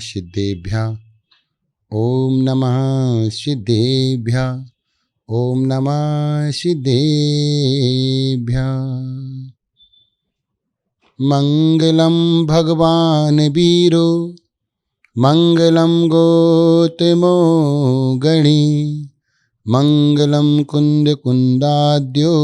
सिद्धेभ्यः ओम नमः सिद्धेभ्यः ओम नमः सिद्धेभ्यः। मंगलम भगवान वीरो मंगलम गौतमो गणी मंगलम कुंद कुंदाद्यो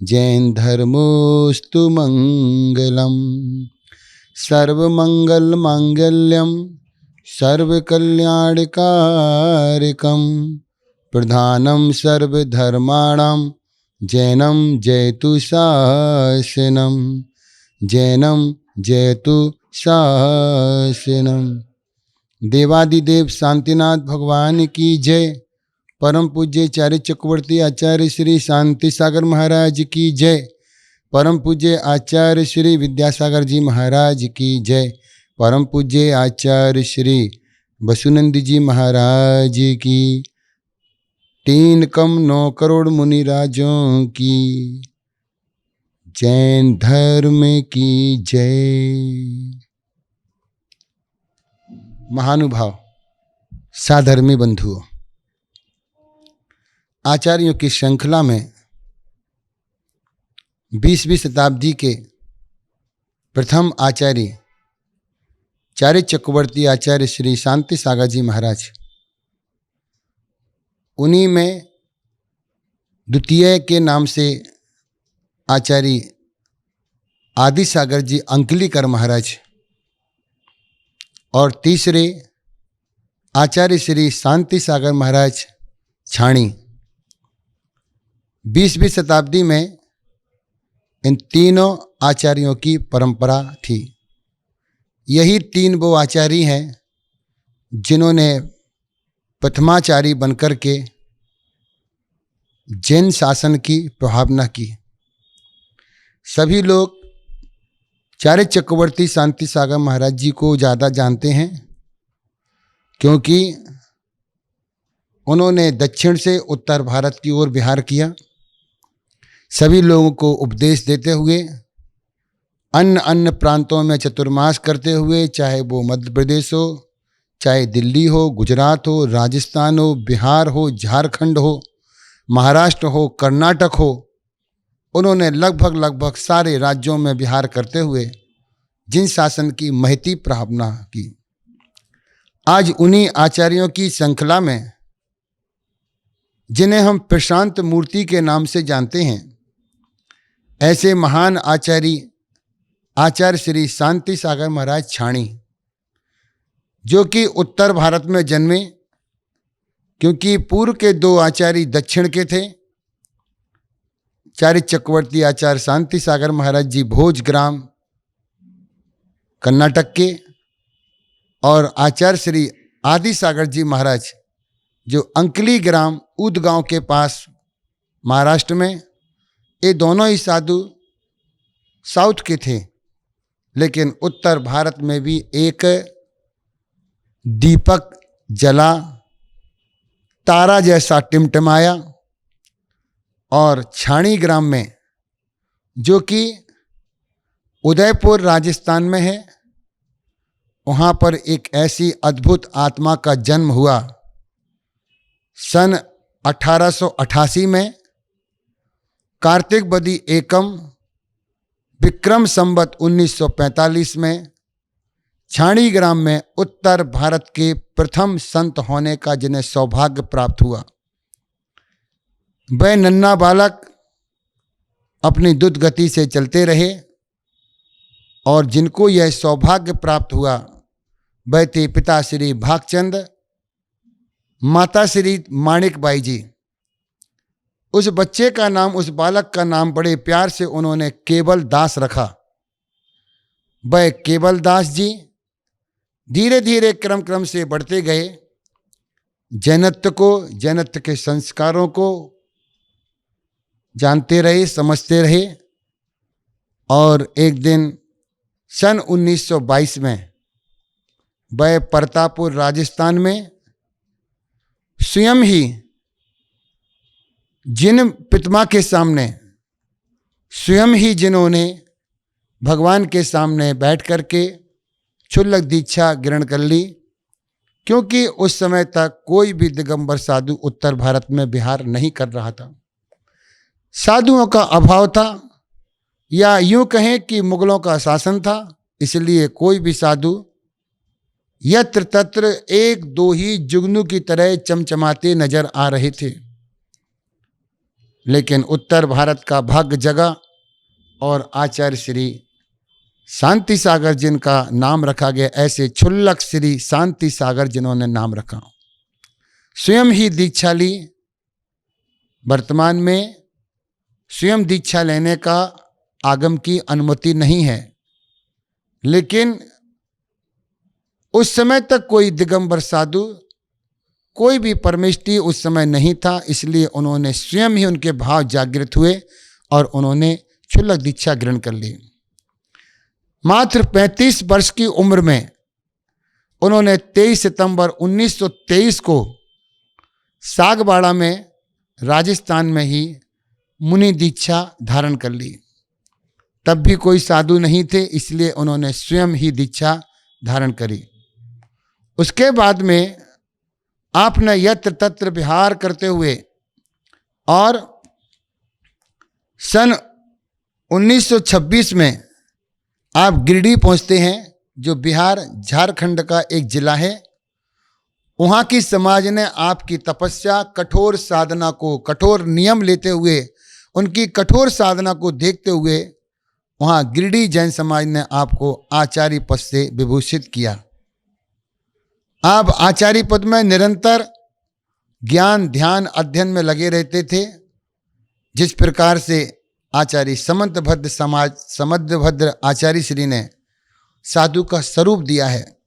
जैन धर्मोस्तु मंगलम। सर्वमंगल मांगल्यम सर्वकल्याणकारकम प्रधानम सर्वधर्माणां जैनम जयतु शासनम जैनम जयतु शासनम। देवादिदेव शांतिनाथ भगवान की जय। परम पूज्य आचार्य चक्रवर्ती आचार्य श्री शांति सागर महाराज की जय। परम पूज्य आचार्य श्री विद्यासागर जी महाराज की जय। परम पूज्य आचार्य श्री वसुनंद जी महाराज की। 3 कम 9 करोड़ मुनिराजों की। जैन धर्म की जय। महानुभाव साधर्मी बंधुओं, आचार्यों की श्रृंखला में 20वीं शताब्दी के प्रथम आचार्य आचार्य चक्रवर्ती आचार्य श्री शांति सागर जी महाराज, उन्हीं में द्वितीय के नाम से आचार्य आदि सागर जी अंकलीकर महाराज और तीसरे आचार्य श्री शांति सागर महाराज छाणी। 20वीं शताब्दी में इन तीनों आचार्यों की परंपरा थी। यही 3 वो आचार्य हैं जिन्होंने प्रथमाचारी बनकर के जैन शासन की प्रभावना की। सभी लोग आचार्य चक्रवर्ती शांति सागर महाराज जी को ज़्यादा जानते हैं क्योंकि उन्होंने दक्षिण से उत्तर भारत की ओर विहार किया। सभी लोगों को उपदेश देते हुए अन्य अन्य प्रांतों में चतुर्मास करते हुए, चाहे वो मध्य प्रदेश हो, चाहे दिल्ली हो, गुजरात हो, राजस्थान हो, बिहार हो, झारखंड हो, महाराष्ट्र हो, कर्नाटक हो, उन्होंने लगभग सारे राज्यों में विहार करते हुए जिन शासन की महती प्रभावना की। आज उन्हीं आचार्यों की श्रृंखला में, जिन्हें हम प्रशांत मूर्ति के नाम से जानते हैं, ऐसे महान आचार्य आचार्य श्री शांति सागर महाराज छाणी, जो कि उत्तर भारत में जन्मे, क्योंकि पूर्व के 2 आचार्य दक्षिण के थे। आचार्य चक्रवर्ती आचार्य शांति सागर महाराज जी भोजग्राम कर्नाटक के, और आचार्य श्री आदि सागर जी महाराज जो अंकली ग्राम ऊदगांव के पास महाराष्ट्र में, ये दोनों ही साधु साउथ के थे, लेकिन उत्तर भारत में भी एक दीपक जला, तारा जैसा टिमटिमाया। और छाणी ग्राम में, जो कि उदयपुर राजस्थान में है, वहाँ पर एक ऐसी अद्भुत आत्मा का जन्म हुआ सन 1888 में, कार्तिक बदी एकम विक्रम संवत 1945 में छाणी ग्राम में उत्तर भारत के प्रथम संत होने का जिन्हें सौभाग्य प्राप्त हुआ। वह नन्हा बालक अपनी द्रुत गति से चलते रहे और जिनको यह सौभाग्य प्राप्त हुआ वह थे पिता श्री भागचंद, माता श्री माणिक बाई जी। उस बच्चे का नाम, उस बालक का नाम बड़े प्यार से उन्होंने केवल दास रखा। वह केवल दास जी धीरे धीरे क्रम से बढ़ते गए, जैनत्व के संस्कारों को जानते रहे, समझते रहे। और एक दिन सन 1922 में वह प्रतापपुर राजस्थान में स्वयं ही जिन पितामह के सामने, स्वयं ही जिन्होंने भगवान के सामने बैठ कर के क्षुल्लक दीक्षा ग्रहण कर ली, क्योंकि उस समय तक कोई भी दिगंबर साधु उत्तर भारत में विहार नहीं कर रहा था। साधुओं का अभाव था, या यूं कहें कि मुगलों का शासन था, इसलिए कोई भी साधु यत्र तत्र एक दो ही जुगनू की तरह चमचमाते नजर आ रहे थे। लेकिन उत्तर भारत का भाग्य जगा और आचार्य श्री शांति सागर जिनका नाम रखा गया, ऐसे क्षुल्लक श्री शांति सागर जिन्होंने नाम रखा, स्वयं ही दीक्षा ली। वर्तमान में स्वयं दीक्षा लेने का आगम की अनुमति नहीं है, लेकिन उस समय तक कोई दिगंबर साधु, कोई भी परमेष्ठी उस समय नहीं था, इसलिए उन्होंने स्वयं ही उनके भाव जागृत हुए और उन्होंने क्षुल्लक दीक्षा ग्रहण कर ली। मात्र 35 वर्ष की उम्र में उन्होंने 23 सितंबर 1923 को सागवाड़ा में राजस्थान में ही मुनि दीक्षा धारण कर ली। तब भी कोई साधु नहीं थे, इसलिए उन्होंने स्वयं ही दीक्षा धारण करी। उसके बाद में आपने यत्र तत्र विहार करते हुए और सन 1926 में आप गिरिडीह पहुंचते हैं, जो बिहार झारखंड का एक जिला है। वहाँ की समाज ने आपकी तपस्या, कठोर साधना को, कठोर नियम लेते हुए, उनकी कठोर साधना को देखते हुए वहाँ गिरिडीह जैन समाज ने आपको आचार्य पद से विभूषित किया। आप आचार्य पद में निरंतर ज्ञान ध्यान अध्ययन में लगे रहते थे। जिस प्रकार से आचार्य समंतभद्र आचार्य श्री ने साधु का स्वरूप दिया है,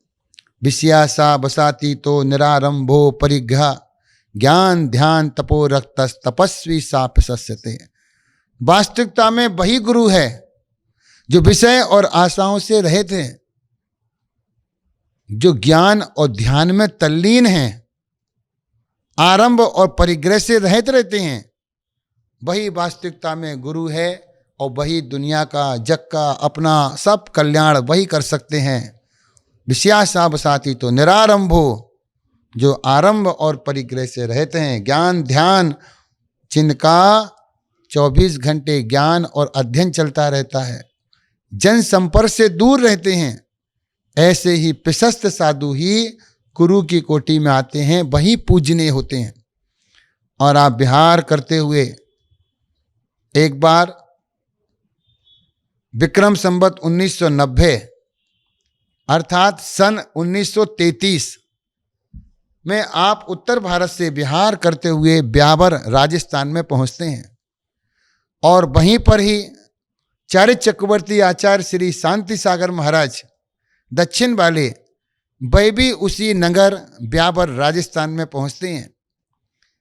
विषयासा बसाती तो निरारंभो परिघा ज्ञान ध्यान तपो रक्तस तपस्वी साप सस्यते। वास्तविकता में वही गुरु है जो विषय और आशाओं से रहित हैं, जो ज्ञान और ध्यान में तल्लीन हैं, आरंभ और परिग्रह से रहित रहते हैं। वही वास्तविकता में गुरु है और वही दुनिया का, जग का, अपना सब कल्याण वही कर सकते हैं। विषयासा बसाती तो निरारंभो, जो आरंभ और परिग्रह से रहते हैं, ज्ञान ध्यान, जिनका 24 घंटे ज्ञान और अध्ययन चलता रहता है, जन संपर्क से दूर रहते हैं, ऐसे ही प्रशस्त साधु ही गुरु की कोटि में आते हैं, वही पूजनीय होते हैं। और आप विहार करते हुए एक बार विक्रम संवत 1990 अर्थात सन 1933 में आप उत्तर भारत से विहार करते हुए ब्यावर राजस्थान में पहुंचते हैं। और वहीं पर ही चारित्र चक्रवर्ती आचार्य श्री शांति सागर महाराज दक्षिण वाले, वह भी उसी नगर ब्यावर राजस्थान में पहुंचते हैं।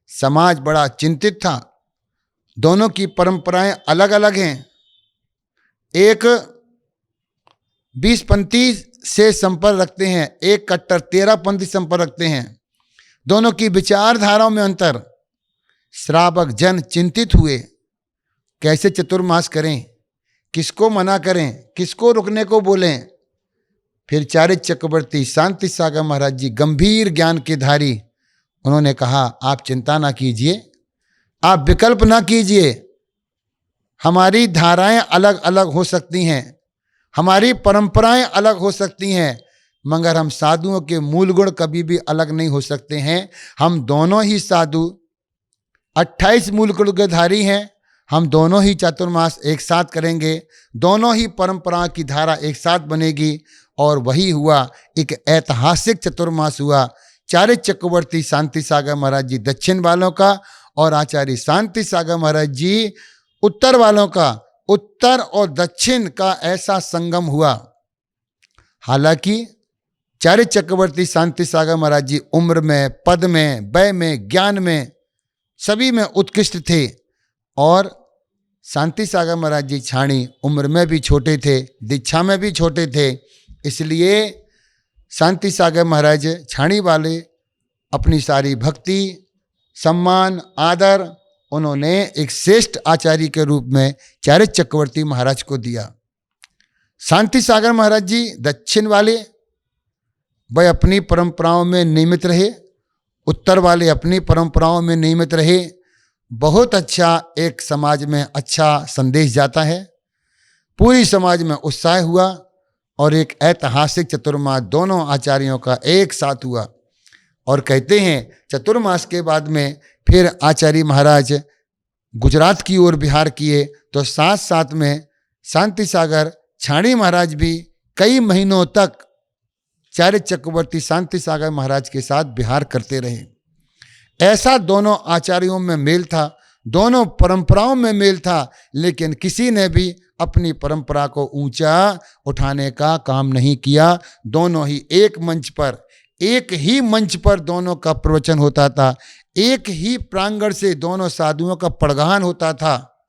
समाज बड़ा चिंतित था, दोनों की परंपराएं अलग अलग हैं। एक 20पंथी से संपर्क रखते हैं, एक कट्टर 13पंथी संपर्क रखते हैं। दोनों की विचारधाराओं में अंतर। श्रावक जन चिंतित हुए, कैसे चतुर्मास करें, किसको मना करें, किसको रुकने को बोलें। फिर चारित्र चक्रवर्ती शांति सागर महाराज जी गंभीर ज्ञान के धारी, उन्होंने कहा आप चिंता ना कीजिए, आप विकल्प ना कीजिए। हमारी धाराएं अलग अलग हो सकती हैं, हमारी परंपराएं अलग हो सकती हैं, मगर हम साधुओं के मूल गुण कभी भी अलग नहीं हो सकते हैं। हम दोनों ही साधु 28 मूल गुण के धारी हैं। हम दोनों ही चातुर्मास एक साथ करेंगे, दोनों ही परंपरा की धारा एक साथ बनेगी। और वही हुआ, एक ऐतिहासिक चतुर्मास हुआ। चारित्र चक्रवर्ती शांति सागर महाराज जी दक्षिण वालों का और आचार्य शांति सागर महाराज जी उत्तर वालों का, उत्तर और दक्षिण का ऐसा संगम हुआ। हालांकि चारित्र चक्रवर्ती शांति सागर महाराज जी उम्र में, पद में, वय में, ज्ञान में, सभी में उत्कृष्ट थे। और शांति सागर महाराज जी छाणी उम्र में भी छोटे थे, दीक्षा में भी छोटे थे। इसलिए शांति सागर महाराज छाणी वाले अपनी सारी भक्ति, सम्मान, आदर उन्होंने एक श्रेष्ठ आचार्य के रूप में चारित्र चक्रवर्ती महाराज को दिया। शांति सागर महाराज जी दक्षिण वाले वह अपनी परंपराओं में नियमित रहे, उत्तर वाले अपनी परंपराओं में नियमित रहे। बहुत अच्छा एक समाज में अच्छा संदेश जाता है। पूरी समाज में उत्साह हुआ और एक ऐतिहासिक चतुर्मास दोनों आचार्यों का एक साथ हुआ। और कहते हैं चतुर्मास के बाद में फिर आचार्य महाराज गुजरात की ओर विहार किए, तो साथ साथ में शांति सागर छाणी महाराज भी कई महीनों तक आचार्य चक्रवर्ती शांति सागर महाराज के साथ विहार करते रहे। ऐसा दोनों आचार्यों में मेल था, दोनों परंपराओं में मेल था, लेकिन किसी ने भी अपनी परंपरा को ऊंचा उठाने का काम नहीं किया। दोनों ही एक मंच पर, एक ही मंच पर दोनों का प्रवचन होता था, एक ही प्रांगण से दोनों साधुओं का पड़गान होता था।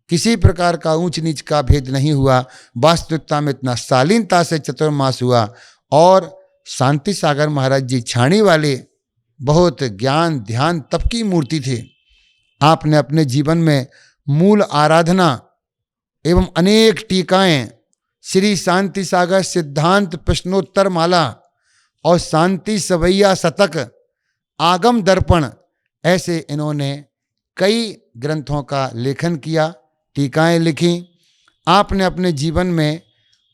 किसी प्रकार का ऊंच नीच का भेद नहीं हुआ। वास्तविकता में इतना शालीनता से चतुर्मास हुआ। और शांति सागर महाराज जी छाणी वाले बहुत ज्ञान ध्यान तप की मूर्ति थे। आपने अपने जीवन में मूल आराधना एवं अनेक टीकाएं, श्री शांति सागर सिद्धांत प्रश्नोत्तर माला और शांति सवैया शतक, आगम दर्पण, ऐसे इन्होंने कई ग्रंथों का लेखन किया, टीकाएं लिखी। आपने अपने जीवन में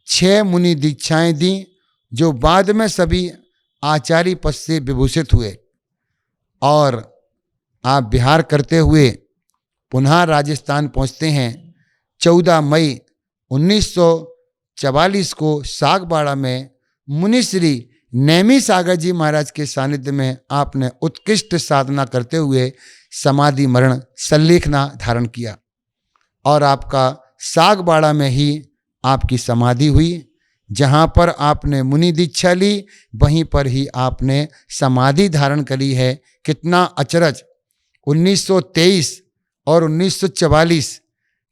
6 मुनि दीक्षाएं दी, जो बाद में सभी आचार्य पद से विभूषित हुए। और आप विहार करते हुए पुनः राजस्थान पहुंचते हैं। 14 मई 1944 को सागबाड़ा में मुनिश्री नेमी सागर जी महाराज के सानिध्य में आपने उत्कृष्ट साधना करते हुए समाधि मरण सल्लेखना धारण किया। और आपका सागबाड़ा में ही आपकी समाधि हुई। जहाँ पर आपने मुनि दीक्षा ली, वहीं पर ही आपने समाधि धारण करी है। कितना अचरज! 1923 और 1944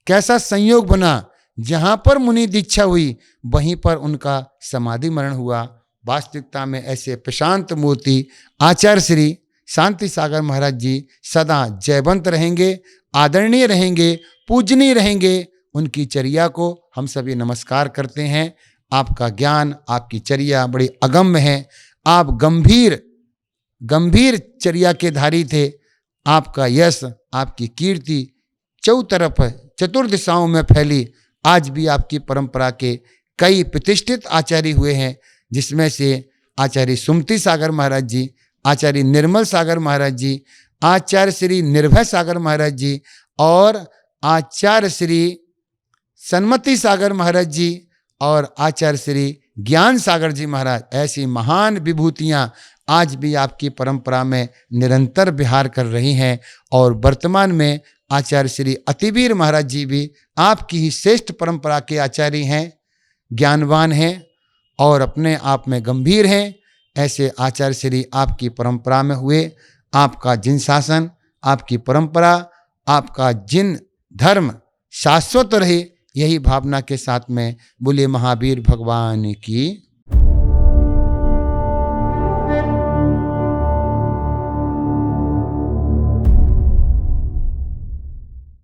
कैसा संयोग बना! जहाँ पर मुनि दीक्षा हुई वहीं पर उनका समाधि मरण हुआ। वास्तविकता में ऐसे प्रशांत मूर्ति आचार्य श्री शांति सागर महाराज जी सदा जयवंत रहेंगे, आदरणीय रहेंगे, पूजनीय रहेंगे। उनकी चर्या को हम सभी नमस्कार करते हैं। आपका ज्ञान, आपकी चर्या बड़ी अगम्य है। आप गंभीर चर्या के धारी थे। आपका यश, आपकी कीर्ति चौतरफ चतुर्दिशाओं में फैली। आज भी आपकी परंपरा के कई प्रतिष्ठित आचार्य हुए हैं, जिसमें से आचार्य सुमति सागर महाराज जी, आचार्य निर्मल सागर महाराज जी, आचार्य श्री निर्भय सागर महाराज जी और आचार्य श्री सन्मति सागर महाराज जी और आचार्य श्री ज्ञान सागर जी महाराज। ऐसी महान विभूतियाँ आज भी आपकी परंपरा में निरंतर विहार कर रही हैं। और वर्तमान में आचार्य श्री अतिवीर महाराज जी भी आपकी ही श्रेष्ठ परंपरा के आचार्य हैं, ज्ञानवान हैं और अपने आप में गंभीर हैं। ऐसे आचार्य श्री आपकी परंपरा में हुए। आपका जिन शासन, आपकी परंपरा, आपका जिन धर्म शाश्वत रहे, यही भावना के साथ में बोले महावीर भगवान की